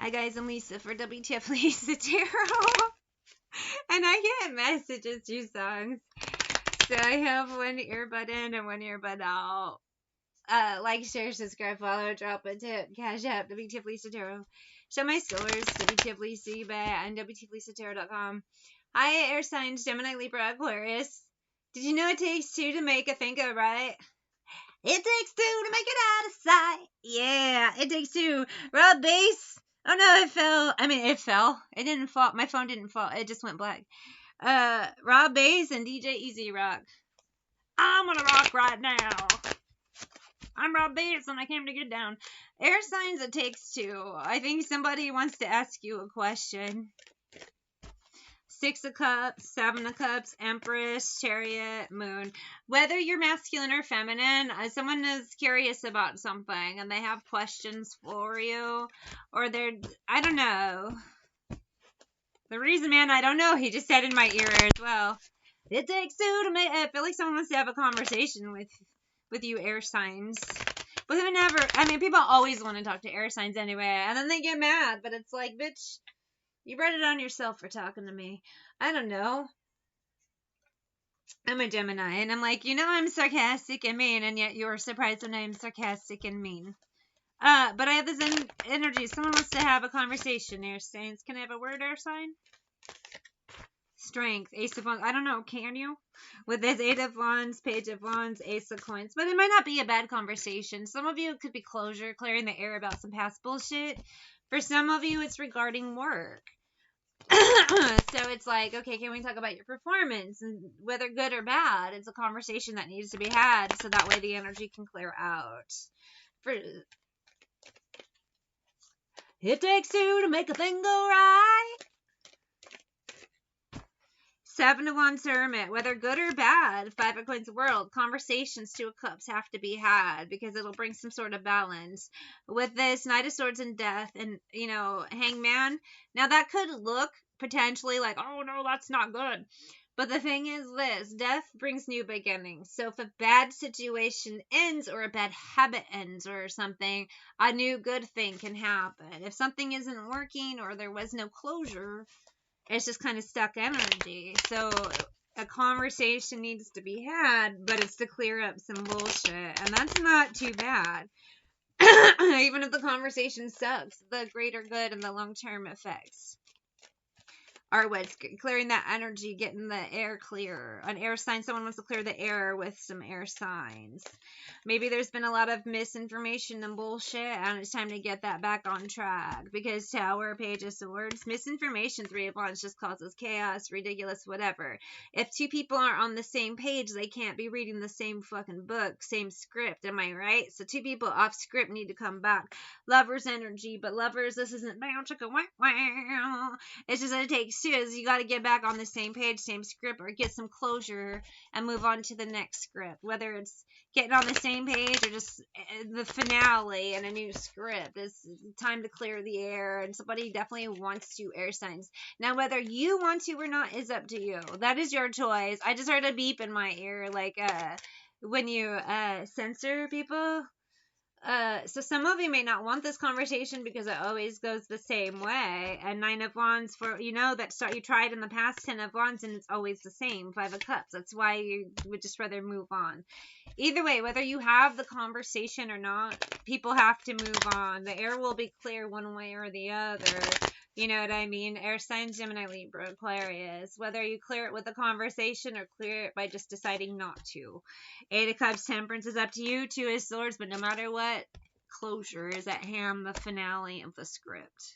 Hi guys, I'm Lisa for wtfLisaTarot. And I get messages through songs. So I have one earbud in and one earbud out. Like, share, subscribe, follow, drop a tip, CashApp, wtfLisaTarot. Show my stores, wtfLisa, and wtfLisaTarot.com. Hi, air signs, Gemini, Libra, Aquarius. Did you know it takes two to make a think of, right? It takes two to make it out of sight. Yeah, it takes two. Rob bass. Oh no, it fell. I mean, it fell. It didn't fall. My phone didn't fall. It just went black. Rob bass and DJ Easy Rock. I'm gonna rock right now. I'm Rob Bass and I came to get down. Air signs, it takes two. I think somebody wants to ask you a question. 6 of Cups, 7 of Cups, Empress, Chariot, Moon. Whether you're masculine or feminine, someone is curious about something and they have questions for you. Or they're, I don't know. The reason, man, I don't know. He just said in my ear as well. It takes two to make, I feel like someone wants to have a conversation with you air signs. But whenever, I mean, people always want to talk to air signs anyway. And then they get mad. But it's like, bitch, you brought it on yourself for talking to me. I don't know. I'm a Gemini, and I'm like, you know, I'm sarcastic and mean, and yet you're surprised when I'm sarcastic and mean. But I have this energy. Someone wants to have a conversation, air signs. Can I have a word, air sign? Strength, Ace of Wands. I don't know, can you? With this 8 of Wands, Page of Wands, Ace of Coins. But it might not be a bad conversation. Some of you, it could be closure, clearing the air about some past bullshit. For some of you, it's regarding work. So it's like, okay, can we talk about your performance and whether good or bad? It's a conversation that needs to be had so that way the energy can clear out. It takes two to make a thing go right. 7 of Wands, Hermit. Whether good or bad, 5 of Coins, World. Conversations, 2 of Cups have to be had because it'll bring some sort of balance. With this, Knight of Swords and Death and, you know, Hangman. Now, that could look potentially like, oh, no, that's not good. But the thing is this, death brings new beginnings. So if a bad situation ends or a bad habit ends or something, a new good thing can happen. If something isn't working or there was no closure, it's just kind of stuck energy. So a conversation needs to be had, but it's to clear up some bullshit. And that's not too bad. Even if the conversation sucks, the greater good and the long-term effects are what's clearing that energy, getting the air clear. An air sign, someone wants to clear the air with some air signs. Maybe there's been a lot of misinformation and bullshit, and it's time to get that back on track. Because Tower, Page of Swords, misinformation, 3 of Wands just causes chaos, ridiculous, whatever. If two people aren't on the same page, they can't be reading the same fucking book, same script, am I right? So 2 people off script need to come back. Lovers energy, but lovers, this isn't bow chicka wow wow. It's just that it takes two. Is you got to get back on the same page, same script, or get some closure and move on to the next script. Whether it's getting on the same page or just the finale and a new script. It's time to clear the air, and somebody definitely wants to, air signs. Now, whether you want to or not is up to you. That is your choice. I just heard a beep in my ear, like when you censor people. So some of you may not want this conversation because it always goes the same way. And 9 of Wands, for you know that you tried in the past, 10 of Wands, and it's always the same. 5 of Cups. That's why you would just rather move on. Either way, whether you have the conversation or not, people have to move on. The air will be clear one way or the other. You know what I mean? Air signs, Gemini, Libra, Aquarius. Whether you clear it with a conversation or clear it by just deciding not to. 8 of Cups, Temperance is up to you. 2 of Swords, but no matter what, closure is at hand, the finale of the script.